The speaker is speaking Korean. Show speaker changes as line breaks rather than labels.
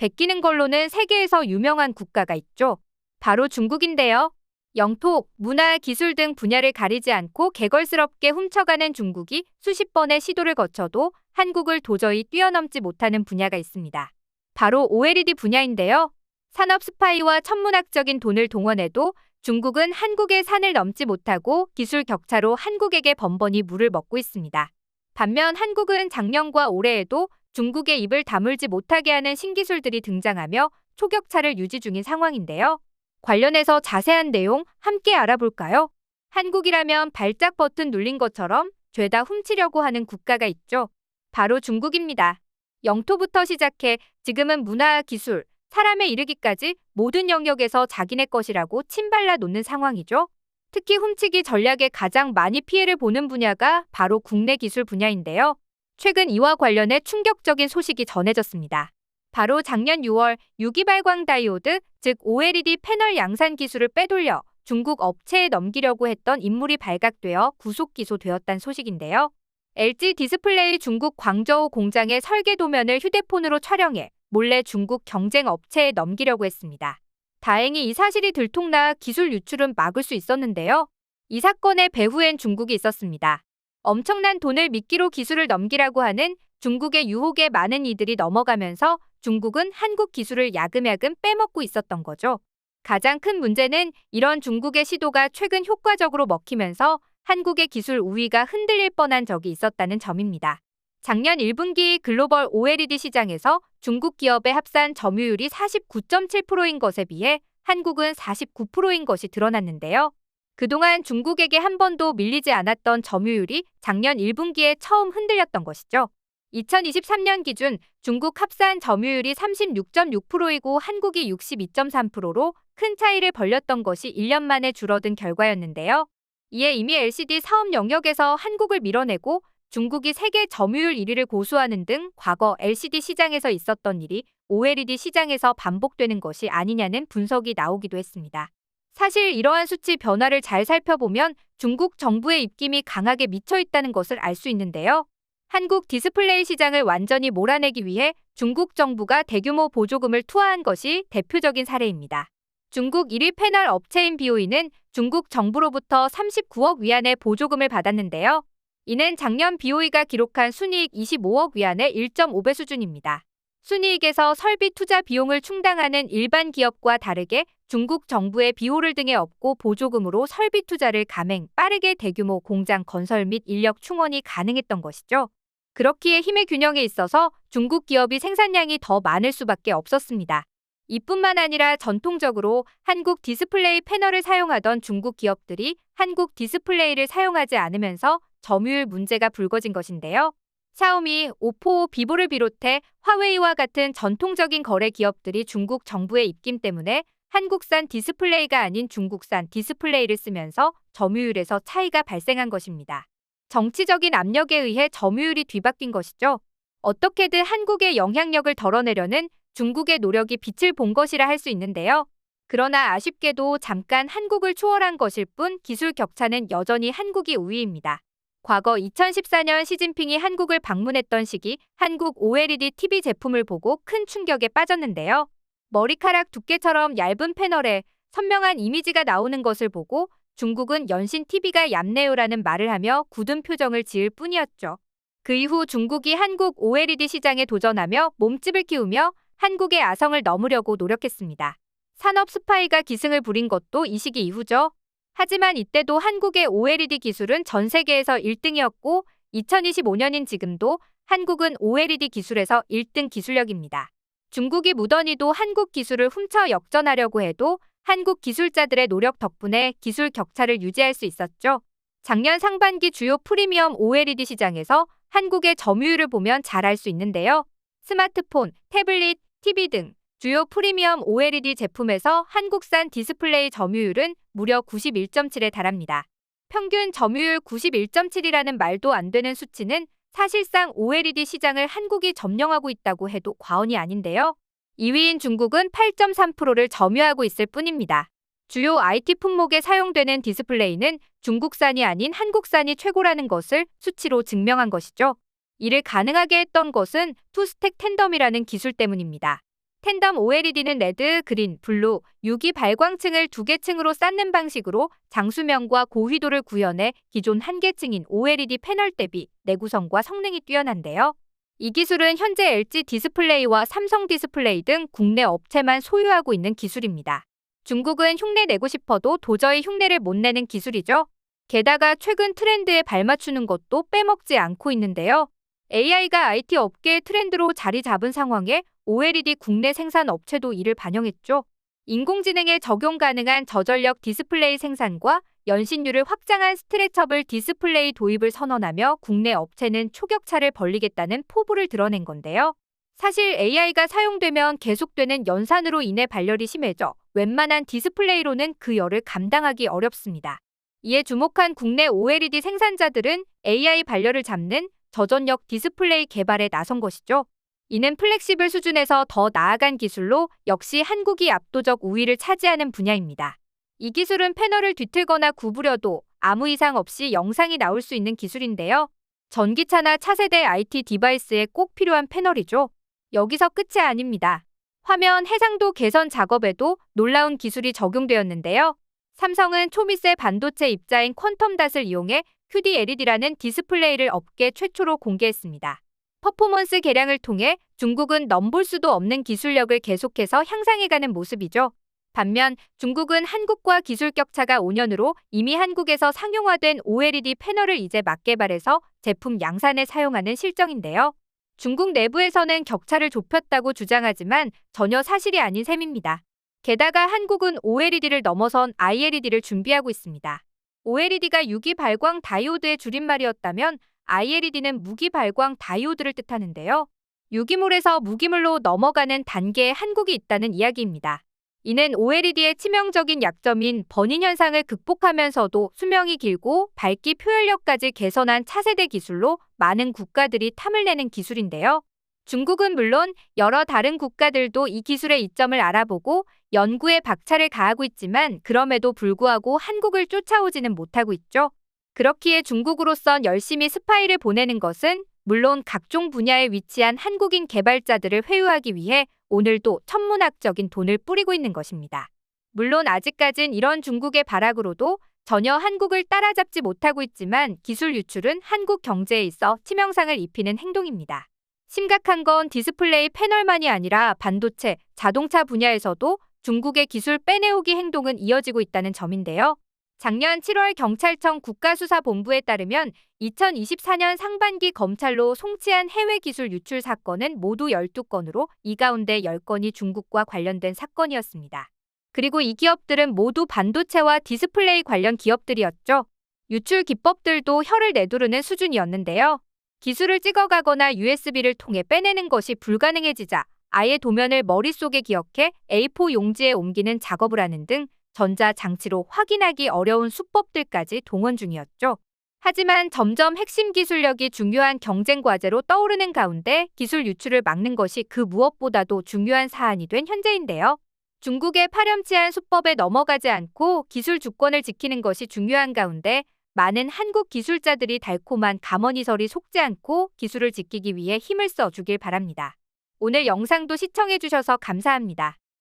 베끼는 걸로는 세계에서 유명한 국가가 있죠. 바로 중국인데요. 영토, 문화, 기술 등 분야를 가리지 않고 개걸스럽게 훔쳐가는 중국이 수십 번의 시도를 거쳐도 한국을 도저히 뛰어넘지 못하는 분야가 있습니다. 바로 OLED 분야인데요. 산업 스파이와 천문학적인 돈을 동원해도 중국은 한국의 산을 넘지 못하고 기술 격차로 한국에게 번번이 물을 먹고 있습니다. 반면 한국은 작년과 올해에도 중국의 입을 다물지 못하게 하는 신기술들이 등장하며 초격차를 유지 중인 상황인데요. 관련해서 자세한 내용 함께 알아볼까요? 한국이라면 발작 버튼 눌린 것처럼 죄다 훔치려고 하는 국가가 있죠. 바로 중국입니다. 영토부터 시작해 지금은 문화, 기술, 사람에 이르기까지 모든 영역에서 자기네 것이라고 침발라 놓는 상황이죠. 특히 훔치기 전략에 가장 많이 피해를 보는 분야가 바로 국내 기술 분야인데요. 최근 이와 관련해 충격적인 소식이 전해졌습니다. 바로 작년 6월 유기발광 다이오드, 즉 OLED 패널 양산 기술을 빼돌려 중국 업체에 넘기려고 했던 인물이 발각되어 구속 기소되었다는 소식인데요. LG 디스플레이 중국 광저우 공장의 설계 도면을 휴대폰으로 촬영해 몰래 중국 경쟁 업체에 넘기려고 했습니다. 다행히 이 사실이 들통나 기술 유출은 막을 수 있었는데요. 이 사건의 배후엔 중국이 있었습니다. 엄청난 돈을 미끼로 기술을 넘기라고 하는 중국의 유혹에 많은 이들이 넘어가면서 중국은 한국 기술을 야금야금 빼먹고 있었던 거죠. 가장 큰 문제는 이런 중국의 시도가 최근 효과적으로 먹히면서 한국의 기술 우위가 흔들릴 뻔한 적이 있었다는 점입니다. 작년 1분기 글로벌 OLED 시장에서 중국 기업의 합산 점유율이 49.7%인 것에 비해 한국은 49%인 것이 드러났는데요. 그동안 중국에게 한 번도 밀리지 않았던 점유율이 작년 1분기에 처음 흔들렸던 것이죠. 2023년 기준 중국 합산 점유율이 36.6%이고 한국이 62.3%로 큰 차이를 벌렸던 것이 1년 만에 줄어든 결과였는데요. 이에 이미 LCD 사업 영역에서 한국을 밀어내고 중국이 세계 점유율 1위를 고수하는 등 과거 LCD 시장에서 있었던 일이 OLED 시장에서 반복되는 것이 아니냐는 분석이 나오기도 했습니다. 사실 이러한 수치 변화를 잘 살펴보면 중국 정부의 입김이 강하게 미쳐 있다는 것을 알 수 있는데요. 한국 디스플레이 시장을 완전히 몰아내기 위해 중국 정부가 대규모 보조금을 투하한 것이 대표적인 사례입니다. 중국 1위 패널 업체인 BOE는 중국 정부로부터 39억 위안의 보조금을 받았는데요. 이는 작년 BOE가 기록한 순이익 25억 위안의 1.5배 수준입니다. 순이익에서 설비 투자 비용을 충당하는 일반 기업과 다르게 중국 정부의 비호를 등에 업고 보조금으로 설비 투자를 감행, 빠르게 대규모 공장 건설 및 인력 충원이 가능했던 것이죠. 그렇기에 힘의 균형에 있어서 중국 기업이 생산량이 더 많을 수밖에 없었습니다. 이뿐만 아니라 전통적으로 한국 디스플레이 패널을 사용하던 중국 기업들이 한국 디스플레이를 사용하지 않으면서 점유율 문제가 불거진 것인데요. 샤오미, 오포, 비보를 비롯해 화웨이와 같은 전통적인 거래 기업들이 중국 정부의 입김 때문에 한국산 디스플레이가 아닌 중국산 디스플레이를 쓰면서 점유율에서 차이가 발생한 것입니다. 정치적인 압력에 의해 점유율이 뒤바뀐 것이죠. 어떻게든 한국의 영향력을 덜어내려는 중국의 노력이 빛을 본 것이라 할 수 있는데요. 그러나 아쉽게도 잠깐 한국을 초월한 것일 뿐 기술 격차는 여전히 한국이 우위입니다. 과거 2014년 시진핑이 한국을 방문했던 시기 한국 OLED TV 제품을 보고 큰 충격에 빠졌는데요. 머리카락 두께처럼 얇은 패널에 선명한 이미지가 나오는 것을 보고 중국은 연신 TV가 얇네요라는 말을 하며 굳은 표정을 지을 뿐이었죠. 그 이후 중국이 한국 OLED 시장에 도전하며 몸집을 키우며 한국의 아성을 넘으려고 노력했습니다. 산업 스파이가 기승을 부린 것도 이 시기 이후죠. 하지만 이때도 한국의 OLED 기술은 전 세계에서 1등이었고 2025년인 지금도 한국은 OLED 기술에서 1등 기술력입니다. 중국이 무던히도 한국 기술을 훔쳐 역전하려고 해도 한국 기술자들의 노력 덕분에 기술 격차를 유지할 수 있었죠. 작년 상반기 주요 프리미엄 OLED 시장에서 한국의 점유율을 보면 잘 알 수 있는데요. 스마트폰, 태블릿, TV 등 주요 프리미엄 OLED 제품에서 한국산 디스플레이 점유율은 무려 91.7에 달합니다. 평균 점유율 91.7이라는 말도 안 되는 수치는 사실상 OLED 시장을 한국이 점령하고 있다고 해도 과언이 아닌데요. 2위인 중국은 8.3%를 점유하고 있을 뿐입니다. 주요 IT 품목에 사용되는 디스플레이는 중국산이 아닌 한국산이 최고라는 것을 수치로 증명한 것이죠. 이를 가능하게 했던 것은 투스택 텐덤이라는 기술 때문입니다. 텐덤 OLED는 레드, 그린, 블루, 유기 발광층을 2개 층으로 쌓는 방식으로 장수명과 고휘도를 구현해 기존 1개 층인 OLED 패널 대비 내구성과 성능이 뛰어난데요. 이 기술은 현재 LG 디스플레이와 삼성 디스플레이 등 국내 업체만 소유하고 있는 기술입니다. 중국은 흉내 내고 싶어도 도저히 흉내를 못 내는 기술이죠. 게다가 최근 트렌드에 발맞추는 것도 빼먹지 않고 있는데요. AI가 IT 업계의 트렌드로 자리 잡은 상황에 OLED 국내 생산 업체도 이를 반영했죠. 인공지능에 적용 가능한 저전력 디스플레이 생산과 연신율을 확장한 스트레처블 디스플레이 도입을 선언하며 국내 업체는 초격차를 벌리겠다는 포부를 드러낸 건데요. 사실 AI가 사용되면 계속되는 연산으로 인해 발열이 심해져 웬만한 디스플레이로는 그 열을 감당하기 어렵습니다. 이에 주목한 국내 OLED 생산자들은 AI 발열을 잡는 저전력 디스플레이 개발에 나선 것이죠. 이는 플렉시블 수준에서 더 나아간 기술로 역시 한국이 압도적 우위를 차지하는 분야입니다. 이 기술은 패널을 뒤틀거나 구부려도 아무 이상 없이 영상이 나올 수 있는 기술인데요. 전기차나 차세대 IT 디바이스에 꼭 필요한 패널이죠. 여기서 끝이 아닙니다. 화면 해상도 개선 작업에도 놀라운 기술이 적용되었는데요. 삼성은 초미세 반도체 입자인 퀀텀닷을 이용해 QD-LED라는 디스플레이를 업계 최초로 공개했습니다. 퍼포먼스 개량을 통해 중국은 넘볼 수도 없는 기술력을 계속해서 향상해가는 모습이죠. 반면 중국은 한국과 기술 격차가 5년으로 이미 한국에서 상용화된 OLED 패널을 이제 막 개발해서 제품 양산에 사용하는 실정인데요. 중국 내부에서는 격차를 좁혔다고 주장하지만 전혀 사실이 아닌 셈입니다. 게다가 한국은 OLED를 넘어선 ILED를 준비하고 있습니다. OLED가 유기 발광 다이오드의 줄임말이었다면 ILED는 무기 발광 다이오드를 뜻하는데요. 유기물에서 무기물로 넘어가는 단계에 한국이 있다는 이야기입니다. 이는 OLED의 치명적인 약점인 버닝 현상을 극복하면서도 수명이 길고 밝기 표현력까지 개선한 차세대 기술로 많은 국가들이 탐을 내는 기술인데요. 중국은 물론 여러 다른 국가들도 이 기술의 이점을 알아보고 연구에 박차를 가하고 있지만 그럼에도 불구하고 한국을 쫓아오지는 못하고 있죠. 그렇기에 중국으로선 열심히 스파이를 보내는 것은 물론 각종 분야에 위치한 한국인 개발자들을 회유하기 위해 오늘도 천문학적인 돈을 뿌리고 있는 것입니다. 물론 아직까진 이런 중국의 발악으로도 전혀 한국을 따라잡지 못하고 있지만 기술 유출은 한국 경제에 있어 치명상을 입히는 행동입니다. 심각한 건 디스플레이 패널만이 아니라 반도체, 자동차 분야에서도 중국의 기술 빼내오기 행동은 이어지고 있다는 점인데요. 작년 7월 경찰청 국가수사본부에 따르면 2024년 상반기 검찰로 송치한 해외 기술 유출 사건은 모두 12건으로 이 가운데 10건이 중국과 관련된 사건이었습니다. 그리고 이 기업들은 모두 반도체와 디스플레이 관련 기업들이었죠. 유출 기법들도 혀를 내두르는 수준이었는데요. 기술을 찍어가거나 USB를 통해 빼내는 것이 불가능해지자 아예 도면을 머릿속에 기억해 A4 용지에 옮기는 작업을 하는 등 전자장치로 확인하기 어려운 수법들까지 동원 중이었죠. 하지만 점점 핵심 기술력이 중요한 경쟁 과제로 떠오르는 가운데 기술 유출을 막는 것이 그 무엇보다도 중요한 사안이 된 현재인데요. 중국의 파렴치한 수법에 넘어가지 않고 기술 주권을 지키는 것이 중요한 가운데 많은 한국 기술자들이 달콤한 감언이설이 속지 않고 기술을 지키기 위해 힘을 써주길 바랍니다. 오늘 영상도 시청해주셔서 감사합니다.